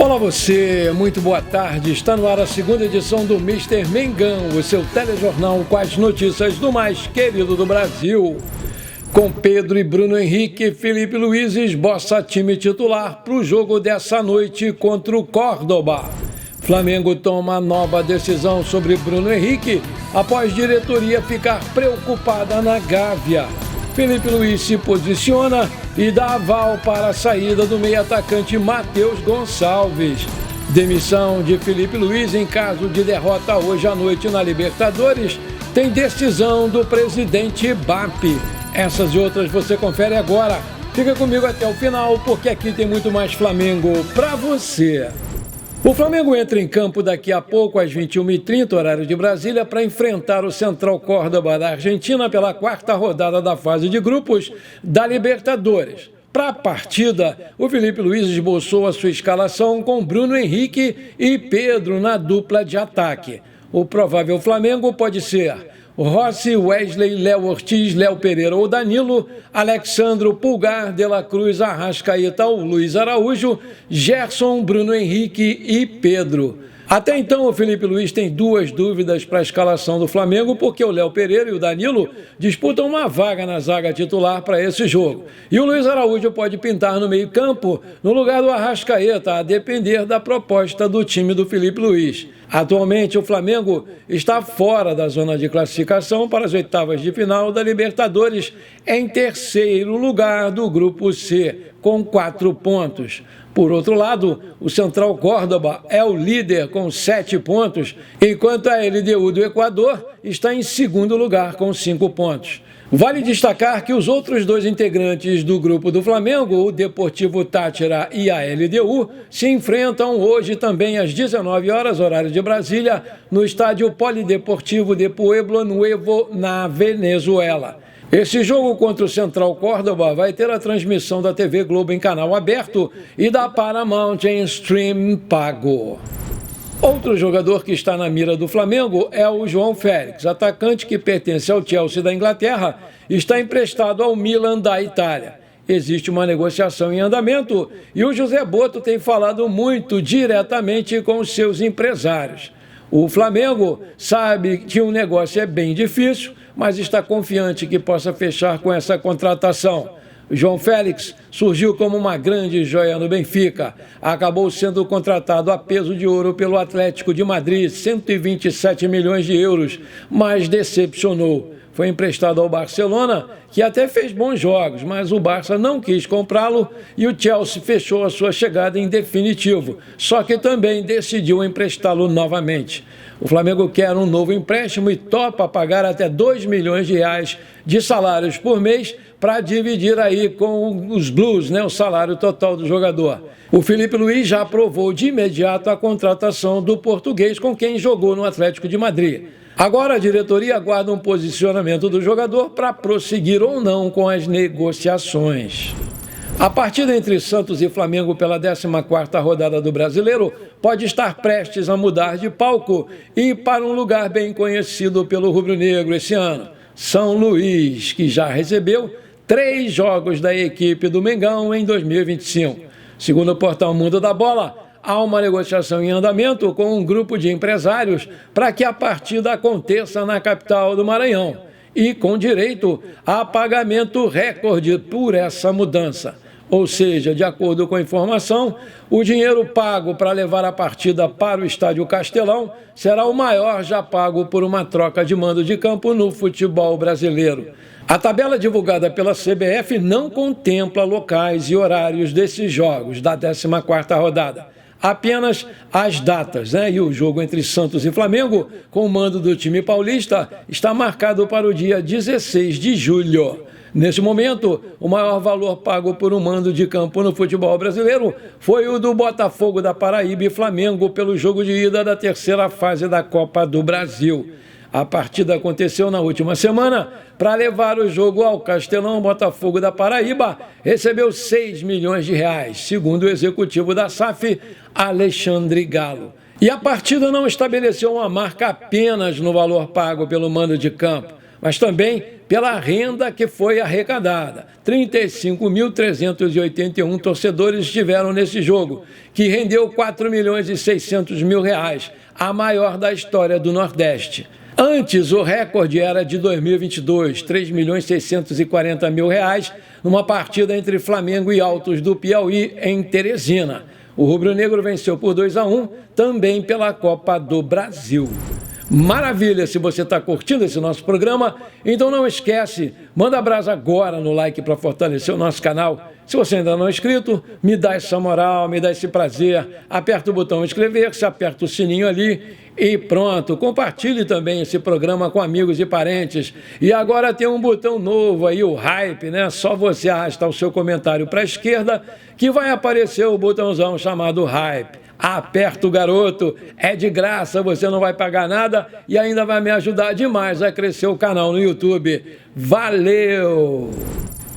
Olá você, muito boa tarde. Está no ar a segunda edição do Mister Mengão, o seu telejornal com as notícias do mais querido do Brasil. Com Pedro e Bruno Henrique, Felipe Luiz esboça time titular para o jogo dessa noite contra o Córdoba. Flamengo toma nova decisão sobre Bruno Henrique após diretoria ficar preocupada na Gávea. Felipe Luiz se posiciona e dá aval para a saída do meio-atacante Matheus Gonçalves. Demissão de Felipe Luiz em caso de derrota hoje à noite na Libertadores tem decisão do presidente BAP. Essas e outras você confere agora. Fica comigo até o final, porque aqui tem muito mais Flamengo para você. O Flamengo entra em campo daqui a pouco, às 21h30, horário de Brasília, para enfrentar o Central Córdoba da Argentina pela quarta rodada da fase de grupos da Libertadores. Para a partida, o Felipe Luiz esboçou a sua escalação com Bruno Henrique e Pedro na dupla de ataque. O provável Flamengo pode ser Rossi, Wesley, Léo Ortiz, Léo Pereira ou Danilo, Alexandro, Pulgar, De La Cruz, Arrascaeta ou Luiz Araújo, Gerson, Bruno Henrique e Pedro. Até então, o Felipe Luiz tem duas dúvidas para a escalação do Flamengo, porque o Léo Pereira e o Danilo disputam uma vaga na zaga titular para esse jogo. E o Luiz Araújo pode pintar no meio-campo, no lugar do Arrascaeta, a depender da proposta do time do Felipe Luiz. Atualmente, o Flamengo está fora da zona de classificação para as oitavas de final da Libertadores, em terceiro lugar do Grupo C, com 4 pontos. Por outro lado, o Central Córdoba é o líder com 7 pontos, enquanto a LDU do Equador está em segundo lugar com 5 pontos. Vale destacar que os outros dois integrantes do grupo do Flamengo, o Deportivo Táchira e a LDU, se enfrentam hoje também às 19 horas, horário de Brasília, no estádio Polideportivo de Pueblo Nuevo, na Venezuela. Esse jogo contra o Central Córdoba vai ter a transmissão da TV Globo em canal aberto e da Paramount em stream pago. Outro jogador que está na mira do Flamengo é o João Félix, atacante que pertence ao Chelsea da Inglaterra, está emprestado ao Milan da Itália. Existe uma negociação em andamento e o José Boto tem falado muito diretamente com os seus empresários. O Flamengo sabe que o negócio é bem difícil, mas está confiante que possa fechar com essa contratação. João Félix surgiu como uma grande joia no Benfica. Acabou sendo contratado a peso de ouro pelo Atlético de Madrid, 127 milhões de euros, mas decepcionou. Foi emprestado ao Barcelona, que até fez bons jogos, mas o Barça não quis comprá-lo e o Chelsea fechou a sua chegada em definitivo, só que também decidiu emprestá-lo novamente. O Flamengo quer um novo empréstimo e topa pagar até 2 milhões de reais de salários por mês para dividir aí com os Blues, o salário total do jogador. O Felipe Luiz já aprovou de imediato a contratação do português com quem jogou no Atlético de Madrid. Agora a diretoria aguarda um posicionamento do jogador para prosseguir ou não com as negociações. A partida entre Santos e Flamengo pela 14ª rodada do Brasileiro pode estar prestes a mudar de palco e ir para um lugar bem conhecido pelo rubro-negro esse ano, São Luís, que já recebeu 3 jogos da equipe do Mengão em 2025. Segundo o portal Mundo da Bola, há uma negociação em andamento com um grupo de empresários para que a partida aconteça na capital do Maranhão e com direito a pagamento recorde por essa mudança. Ou seja, de acordo com a informação, o dinheiro pago para levar a partida para o Estádio Castelão será o maior já pago por uma troca de mando de campo no futebol brasileiro. A tabela divulgada pela CBF não contempla locais e horários desses jogos da 14ª rodada. Apenas as datas, E o jogo entre Santos e Flamengo, com o mando do time paulista, está marcado para o dia 16 de julho. Neste momento, o maior valor pago por um mando de campo no futebol brasileiro foi o do Botafogo da Paraíba e Flamengo pelo jogo de ida da terceira fase da Copa do Brasil. A partida aconteceu na última semana. Para levar o jogo ao Castelão, Botafogo da Paraíba recebeu 6 milhões de reais, segundo o executivo da SAF, Alexandre Galo. E a partida não estabeleceu uma marca apenas no valor pago pelo mando de campo, mas também pela renda que foi arrecadada. 35.381 torcedores estiveram nesse jogo, que rendeu R$ 4.600.000, a maior da história do Nordeste. Antes, o recorde era de 2022, R$ 3.640.000, numa partida entre Flamengo e Altos do Piauí, em Teresina. O rubro-negro venceu por 2-1, também pela Copa do Brasil. Maravilha! Se você está curtindo esse nosso programa, então não esquece, manda brasa agora no like para fortalecer o nosso canal. Se você ainda não é inscrito, me dá essa moral, me dá esse prazer. Aperta o botão inscrever-se, aperta o sininho ali e pronto. Compartilhe também esse programa com amigos e parentes. E agora tem um botão novo aí, o Hype, né? Só você arrastar o seu comentário para a esquerda que vai aparecer o botãozão chamado Hype. Aperta o garoto, é de graça, você não vai pagar nada e ainda vai me ajudar demais a crescer o canal no YouTube. Valeu!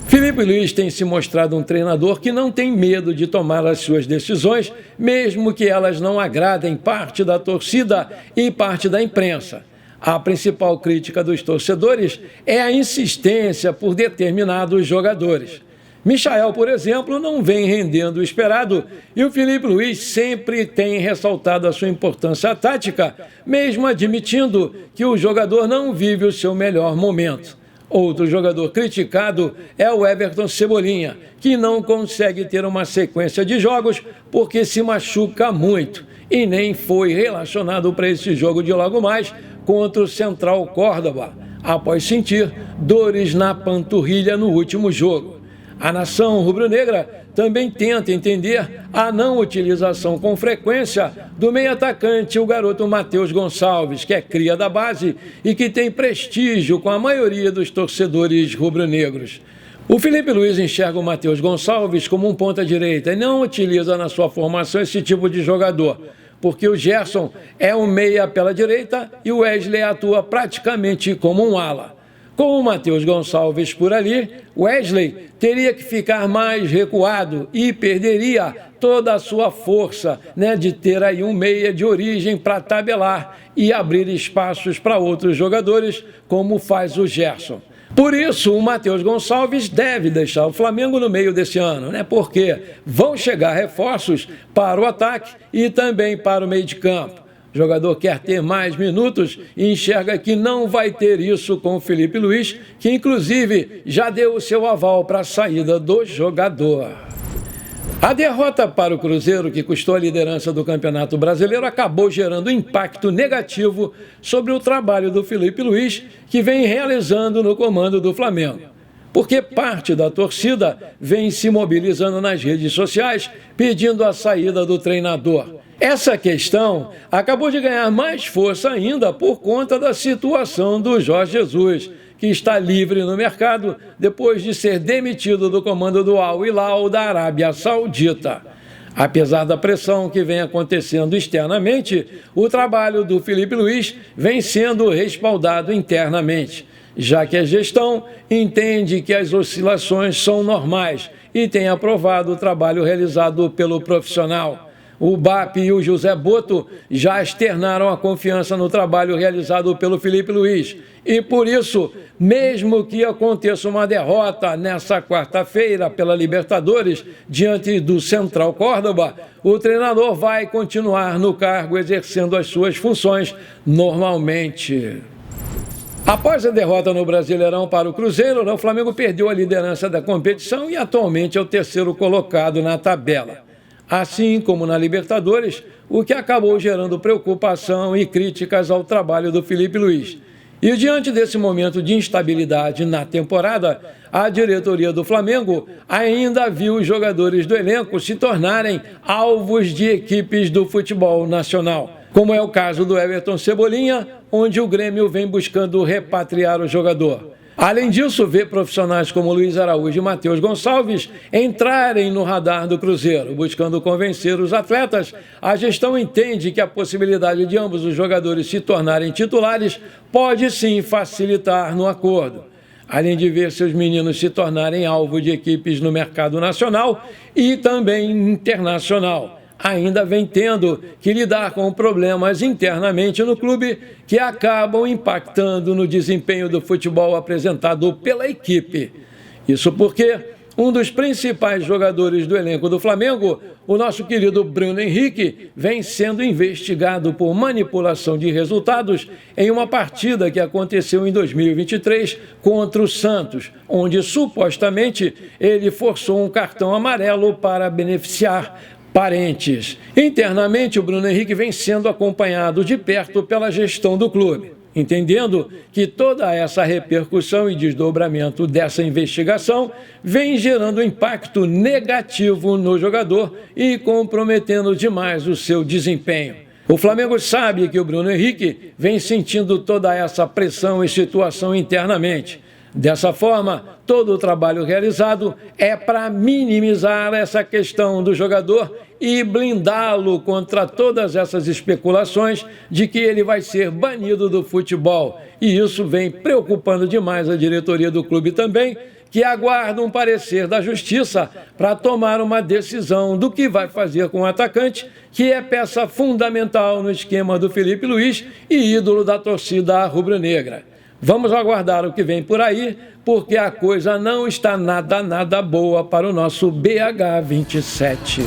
Filipe Luís tem se mostrado um treinador que não tem medo de tomar as suas decisões, mesmo que elas não agradem parte da torcida e parte da imprensa. A principal crítica dos torcedores é a insistência por determinados jogadores. Michael, por exemplo, não vem rendendo o esperado e o Filipe Luís sempre tem ressaltado a sua importância tática, mesmo admitindo que o jogador não vive o seu melhor momento. Outro jogador criticado é o Everton Cebolinha, que não consegue ter uma sequência de jogos porque se machuca muito e nem foi relacionado para esse jogo de logo mais contra o Central Córdoba, após sentir dores na panturrilha no último jogo. A nação rubro-negra também tenta entender a não utilização com frequência do meio-atacante, o garoto Matheus Gonçalves, que é cria da base e que tem prestígio com a maioria dos torcedores rubro-negros. O Filipe Luís enxerga o Matheus Gonçalves como um ponta-direita e não utiliza na sua formação esse tipo de jogador, porque o Gerson é um meia pela direita e o Wesley atua praticamente como um ala. Com o Matheus Gonçalves por ali, Wesley teria que ficar mais recuado e perderia toda a sua força, de ter aí um meia de origem para tabelar e abrir espaços para outros jogadores, como faz o Gerson. Por isso, o Matheus Gonçalves deve deixar o Flamengo no meio desse ano, porque vão chegar reforços para o ataque e também para o meio de campo. O jogador quer ter mais minutos e enxerga que não vai ter isso com o Filipe Luís, que inclusive já deu o seu aval para a saída do jogador. A derrota para o Cruzeiro, que custou a liderança do Campeonato Brasileiro, acabou gerando impacto negativo sobre o trabalho do Filipe Luís, que vem realizando no comando do Flamengo. Porque parte da torcida vem se mobilizando nas redes sociais pedindo a saída do treinador. Essa questão acabou de ganhar mais força ainda por conta da situação do Jorge Jesus, que está livre no mercado depois de ser demitido do comando do Al Hilal da Arábia Saudita. Apesar da pressão que vem acontecendo externamente, o trabalho do Filipe Luís vem sendo respaldado internamente, já que a gestão entende que as oscilações são normais e tem aprovado o trabalho realizado pelo profissional. O BAP e o José Boto já externaram a confiança no trabalho realizado pelo Filipe Luís. E por isso, mesmo que aconteça uma derrota nessa quarta-feira pela Libertadores, diante do Central Córdoba, o treinador vai continuar no cargo exercendo as suas funções normalmente. Após a derrota no Brasileirão para o Cruzeiro, o Flamengo perdeu a liderança da competição e atualmente é o terceiro colocado na tabela. Assim como na Libertadores, o que acabou gerando preocupação e críticas ao trabalho do Filipe Luís. E diante desse momento de instabilidade na temporada, a diretoria do Flamengo ainda viu os jogadores do elenco se tornarem alvos de equipes do futebol nacional, como é o caso do Everton Cebolinha, onde o Grêmio vem buscando repatriar o jogador. Além disso, vê profissionais como Luiz Araújo e Matheus Gonçalves entrarem no radar do Cruzeiro, buscando convencer os atletas. A gestão entende que a possibilidade de ambos os jogadores se tornarem titulares pode sim facilitar no acordo. Além de ver seus meninos se tornarem alvo de equipes no mercado nacional e também internacional. ainda vem tendo que lidar com problemas internamente no clube que acabam impactando no desempenho do futebol apresentado pela equipe. Isso porque um dos principais jogadores do elenco do Flamengo, o nosso querido Bruno Henrique, vem sendo investigado por manipulação de resultados em uma partida que aconteceu em 2023 contra o Santos, onde supostamente ele forçou um cartão amarelo para beneficiar parentes. Internamente, o Bruno Henrique vem sendo acompanhado de perto pela gestão do clube, entendendo que toda essa repercussão e desdobramento dessa investigação vem gerando impacto negativo no jogador e comprometendo demais o seu desempenho. O Flamengo sabe que o Bruno Henrique vem sentindo toda essa pressão e situação internamente. Dessa forma, todo o trabalho realizado é para minimizar essa questão do jogador e blindá-lo contra todas essas especulações de que ele vai ser banido do futebol. E isso vem preocupando demais a diretoria do clube também, que aguarda um parecer da Justiça para tomar uma decisão do que vai fazer com o atacante, que é peça fundamental no esquema do Felipe Luiz e ídolo da torcida rubro-negra. Vamos aguardar o que vem por aí, porque a coisa não está nada boa para o nosso BH27.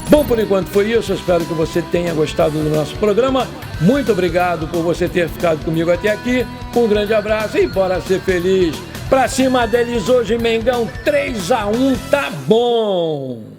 Bom, por enquanto foi isso. Eu espero que você tenha gostado do nosso programa. Muito obrigado por você ter ficado comigo até aqui. Um grande abraço e bora ser feliz. Pra cima deles hoje, Mengão, 3-1, tá bom!